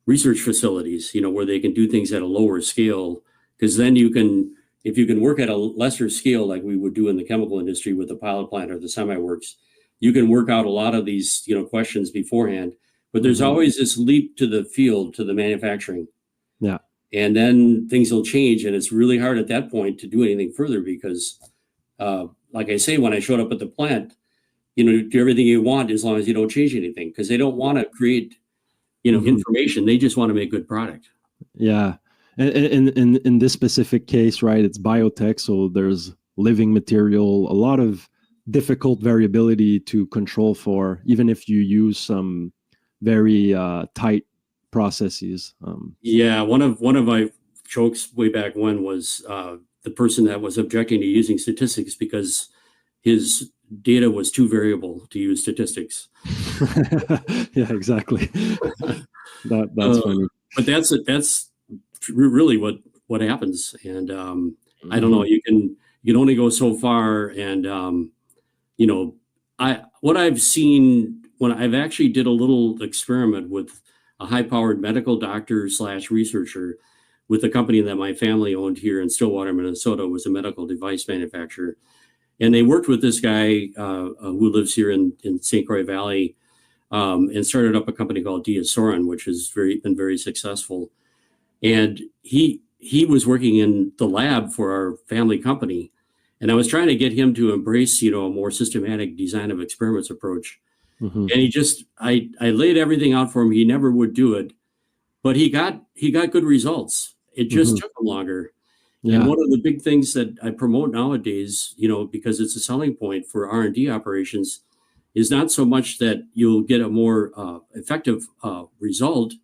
research facilities, where they can do things at a lower scale, because then if you can work at a lesser scale, like we would do in the chemical industry with the pilot plant or the semi-works, you can work out a lot of these, questions beforehand. But there's always this leap to the field, to the manufacturing. Yeah. And then things will change, and it's really hard at that point to do anything further because, like I say, when I showed up at the plant, do everything you want as long as you don't change anything, because they don't want to create, information. They just want to make good product. Yeah. And in this specific case, right, it's biotech, so there's living material, a lot of difficult variability to control for, even if you use some very tight processes. Yeah, one of my jokes way back when was the person that was objecting to using statistics because his data was too variable to use statistics. Yeah, exactly. That's funny. But that's really what happens, and I don't know. You can only go so far, and what I've seen when I've actually did a little experiment with a high-powered medical doctor / researcher with a company that my family owned here in Stillwater, Minnesota, was a medical device manufacturer. And they worked with this guy who lives here in St. Croix Valley and started up a company called DOE, which has been very successful. And he was working in the lab for our family company. And I was trying to get him to embrace, a more systematic design of experiments approach. And I laid everything out for him. He never would do it, but he got good results. It just took him longer. Yeah. And one of the big things that I promote nowadays, because it's a selling point for R&D operations, is not so much that you'll get a more effective result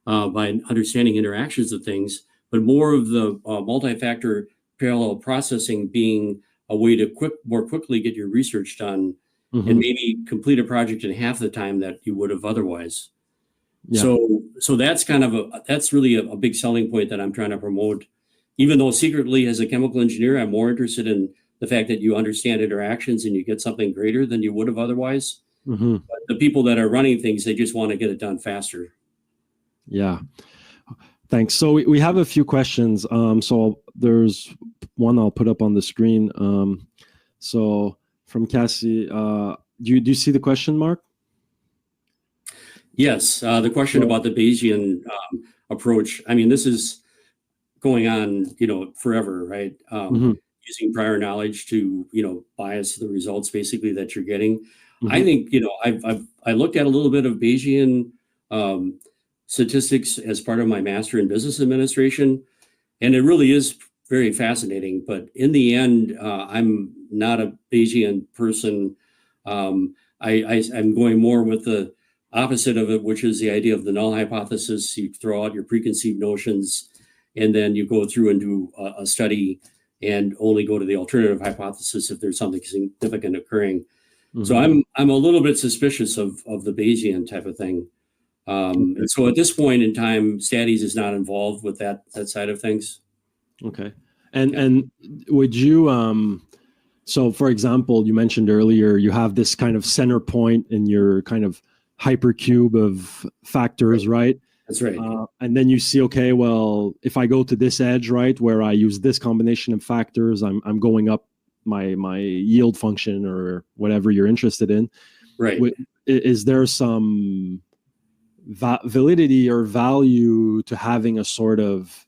by understanding interactions of things, but more of the multi-factor parallel processing being a way to more quickly get your research done and maybe complete a project in half the time that you would have otherwise. Yeah. So that's that's really a big selling point that I'm trying to promote. Even though secretly as a chemical engineer, I'm more interested in the fact that you understand interactions and you get something greater than you would have otherwise. But the people that are running things, they just want to get it done faster. Yeah. Thanks. So we have a few questions. So there's one I'll put up on the screen. So from Cassie, do you see the question, Mark? Yes. The question about the Bayesian approach. I mean, this is going on, forever, right? Using prior knowledge to, bias the results basically that you're getting. I think, I looked at a little bit of Bayesian statistics as part of my master in business administration, and it really is very fascinating. But in the end, I'm not a Bayesian person. I'm going more with the opposite of it, which is the idea of the null hypothesis. You throw out your preconceived notions, and then you go through and do a study and only go to the alternative hypothesis if there's something significant occurring. So I'm a little bit suspicious of the Bayesian type of thing. And so at this point in time, Staties is not involved with that side of things. Okay. And would you, so for example, you mentioned earlier, you have this kind of center point in your kind of hypercube of factors, right? That's right. And then you see, okay, well, if I go to this edge, right, where I use this combination of factors, I'm going up my yield function or whatever you're interested in. Right. Is there some validity or value to having a sort of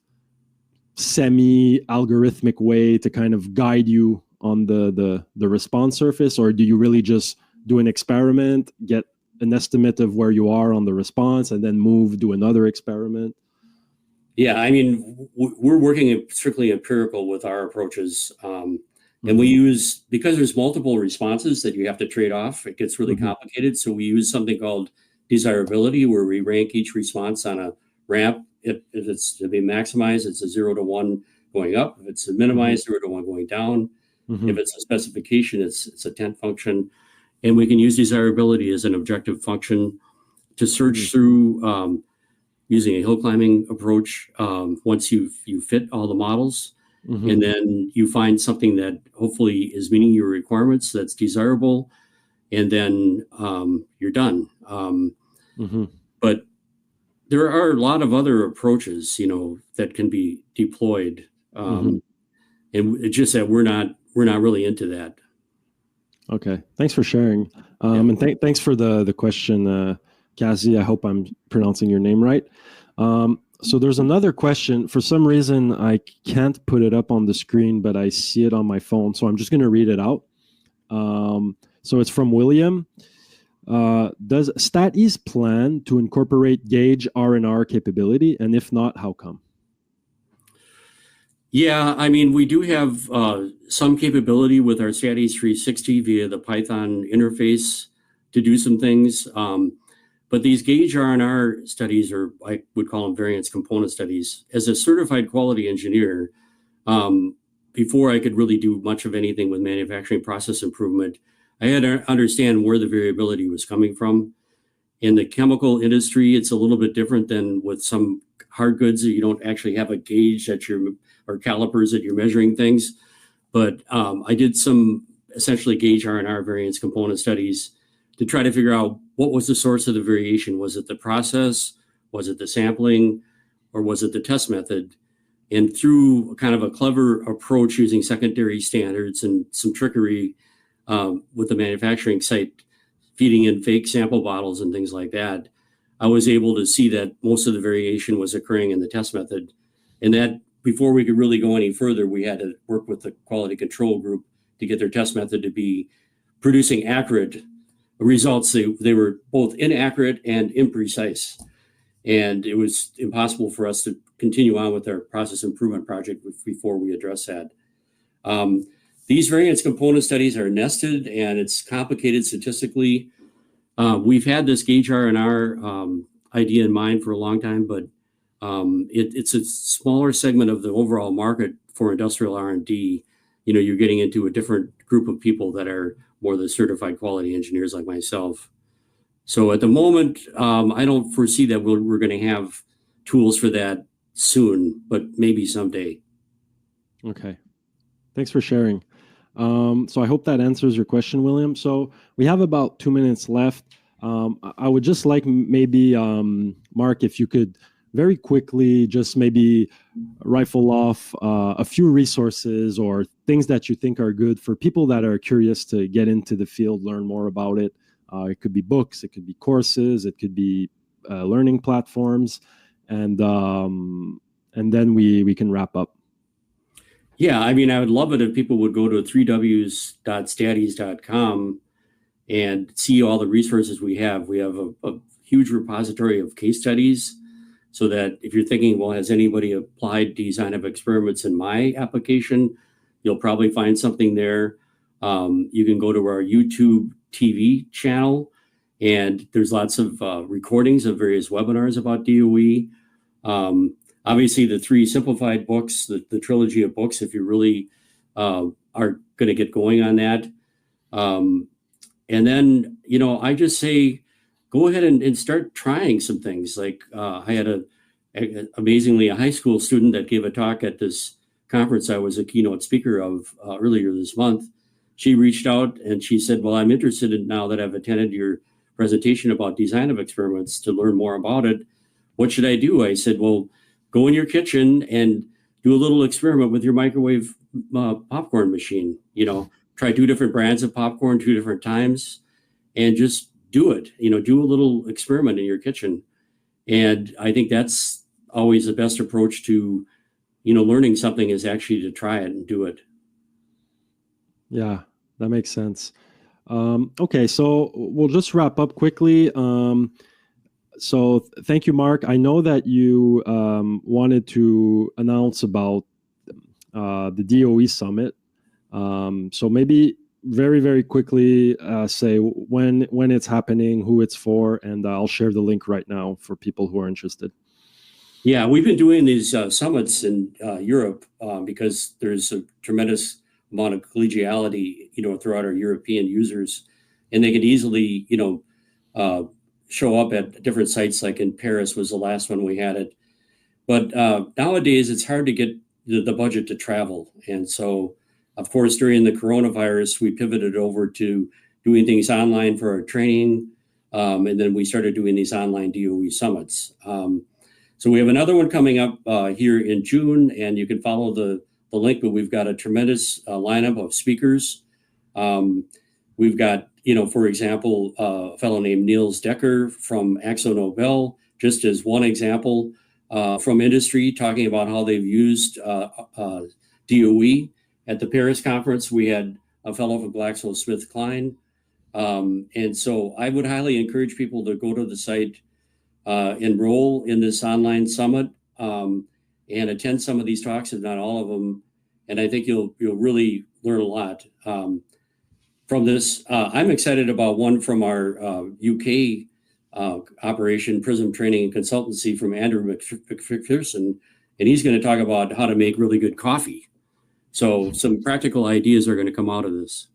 semi-algorithmic way to kind of guide you on the response surface, or do you really just do an experiment, get an estimate of where you are on the response, and then do another experiment? Yeah, I mean, we're working strictly empirical with our approaches. And we use, because there's multiple responses that you have to trade off, it gets really complicated. So we use something called desirability, where we rank each response on a ramp. If it's to be maximized, it's a 0 to 1 going up. If it's a minimized, 0 to 1 going down. If it's a specification, it's a tent function. And we can use desirability as an objective function to search through using a hill climbing approach once you fit all the models. And then you find something that hopefully is meeting your requirements, that's desirable, and then you're done. But there are a lot of other approaches, that can be deployed. And it's just that we're not really into that. Okay, thanks for sharing. And thanks for the question, Cassie. I hope I'm pronouncing your name right. So there's another question. For some reason, I can't put it up on the screen, but I see it on my phone. So I'm just going to read it out. So it's from William. Does StatEase plan to incorporate gauge R&R capability? And if not, how come? Yeah, I mean, we do have some capability with our StatEase 360 via the Python interface to do some things. But these gauge R&R studies, or I would call them variance component studies, as a certified quality engineer, before I could really do much of anything with manufacturing process improvement, I had to understand where the variability was coming from. In the chemical industry, it's a little bit different than with some hard goods that you don't actually have a gauge that you're, or calipers that you're measuring things. But I did some essentially gauge R&R variance component studies to try to figure out what was the source of the variation. Was it the process? Was it the sampling? Or was it the test method? And through kind of a clever approach using secondary standards and some trickery with the manufacturing site, feeding in fake sample bottles and things like that, I was able to see that most of the variation was occurring in the test method. And that before we could really go any further, we had to work with the quality control group to get their test method to be producing accurate results. They were both inaccurate and imprecise. And it was impossible for us to continue on with our process improvement project before we address that. These variance component studies are nested and it's complicated statistically. We've had this gauge R&R idea in mind for a long time, but it's a smaller segment of the overall market for industrial R&D. You know, you're getting into a different group of people that are more the certified quality engineers like myself. So at the moment, I don't foresee that we're going to have tools for that soon, but maybe someday. Okay, thanks for sharing. So I hope that answers your question, William. So we have about 2 minutes left. I would just like maybe, Mark, if you could very quickly just maybe rifle off a few resources or things that you think are good for people that are curious to get into the field, learn more about it. It could be books, it could be courses, it could be learning platforms, and then we can wrap up. Yeah, I mean, I would love it if people would go to 3ws.staties.com and see all the resources we have. We have a huge repository of case studies so that if you're thinking, well, has anybody applied design of experiments in my application, you'll probably find something there. You can go to our YouTube TV channel, and there's lots of recordings of various webinars about DOE. Obviously, the 3 simplified books, the trilogy of books, if you really are going to get going on that. And then, you know, I just say, go ahead and start trying some things. Like I had amazingly, a high school student that gave a talk at this conference I was a keynote speaker of earlier this month. She reached out and she said, well, I'm interested in, now that I've attended your presentation about design of experiments, to learn more about it. What should I do? I said, well, go in your kitchen and do a little experiment with your microwave popcorn machine. You know, try 2 different brands of popcorn 2 different times and just do it. You know, do a little experiment in your kitchen. And I think that's always the best approach to, you know, learning something, is actually to try it and do it. Yeah, that makes sense. Okay, so we'll just wrap up quickly. So thank you, Mark. I know that you wanted to announce about the DOE summit. So maybe very, very quickly say when it's happening, who it's for, and I'll share the link right now for people who are interested. Yeah, we've been doing these summits in Europe because there's a tremendous amount of collegiality, you know, throughout our European users, and they could easily, you know, show up at different sites. Like in Paris was the last one we had it. But nowadays it's hard to get the budget to travel. And so, of course, during the coronavirus, we pivoted over to doing things online for our training. And then we started doing these online DOE summits. So we have another one coming up here in June, and you can follow the link, but we've got a tremendous lineup of speakers. We've got, for example, a fellow named Niels Decker from AkzoNobel, just as one example from industry, talking about how they've used DOE. At the Paris conference, we had a fellow from GlaxoSmithKline. And so I would highly encourage people to go to the site, enroll in this online summit, and attend some of these talks, if not all of them. And I think you'll really learn a lot from this. I'm excited about one from our UK operation, Prism Training and Consultancy, from Andrew McPherson, and he's going to talk about how to make really good coffee. So some practical ideas are going to come out of this.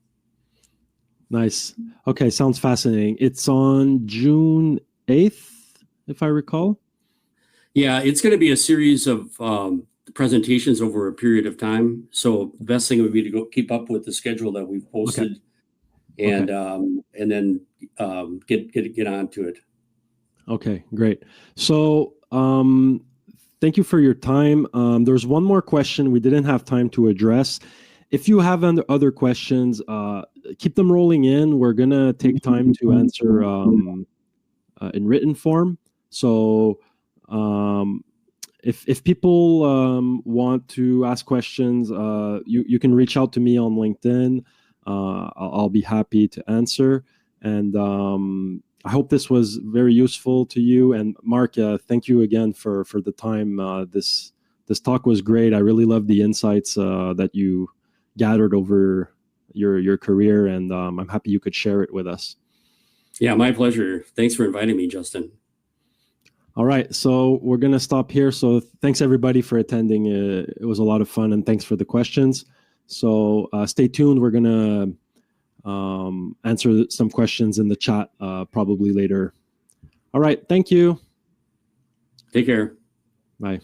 Nice. Okay, sounds fascinating. It's on June 8th, if I recall. Yeah, it's going to be a series of presentations over a period of time. So the best thing would be to go keep up with the schedule that we've posted, and then get on to it. Okay, great. So thank you for your time. There's one more question we didn't have time to address. If you have other questions, keep them rolling in. We're gonna take time to answer in written form. So if people want to ask questions, you can reach out to me on LinkedIn. I'll be happy to answer. And I hope this was very useful to you. And Mark, thank you again for the time. This talk was great. I really love the insights that you gathered over your career, and I'm happy you could share it with us. Yeah, my pleasure. Thanks for inviting me, Justin. All right, so we're going to stop here. So thanks everybody for attending. It was a lot of fun, and thanks for the questions. So stay tuned. We're going to answer some questions in the chat probably later. All right, thank you. Take care. Bye.